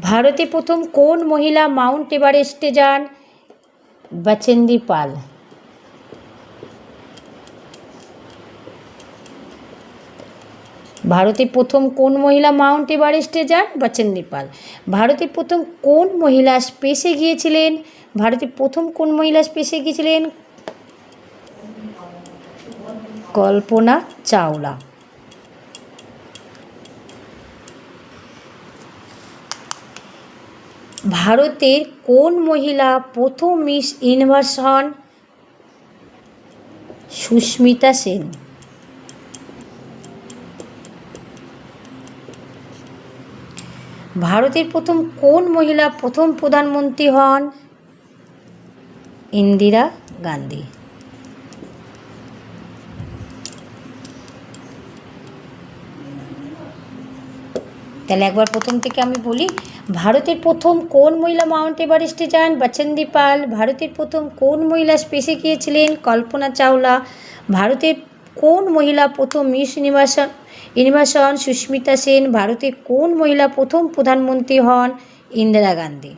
ভারতে প্রথম কোন মহিলা মাউন্ট এভারেস্টে যান? বচেন্দ্রী পাল। ভারতে প্রথম কোন মহিলা মাউন্ট এভারেস্টে যান? বচেন্দ্রী পাল। ভারতে প্রথম কোন মহিলা স্পেসে গিয়েছিলেন? ভারতে প্রথম কোন মহিলা স্পেসে গিয়েছিলেন? কল্পনা চাওলা। ভারতের কোন মহিলা প্রথম মিস ইউনিভার্স হন? সুস্মিতা সেন। ভারতের প্রথম কোন মহিলা প্রথম প্রধানমন্ত্রী হন? ইন্দিরা গান্ধী। তাহলে একবার প্রথম থেকে আমি বলি। ভারতের প্রথম কোন মহিলা মাউন্ট এভারেস্টে যান? বচেন্দ্রী পাল। ভারতের প্রথম কোন মহিলা স্পেসে গিয়েছিলেন? কল্পনা চাওলা। ভারতের কোন মহিলা প্রথম মিস ইউনিভার্স হন? সুস্মিতা সেন। ভারতের কোন মহিলা প্রথম প্রধানমন্ত্রী হন? ইন্দিরা গান্ধী।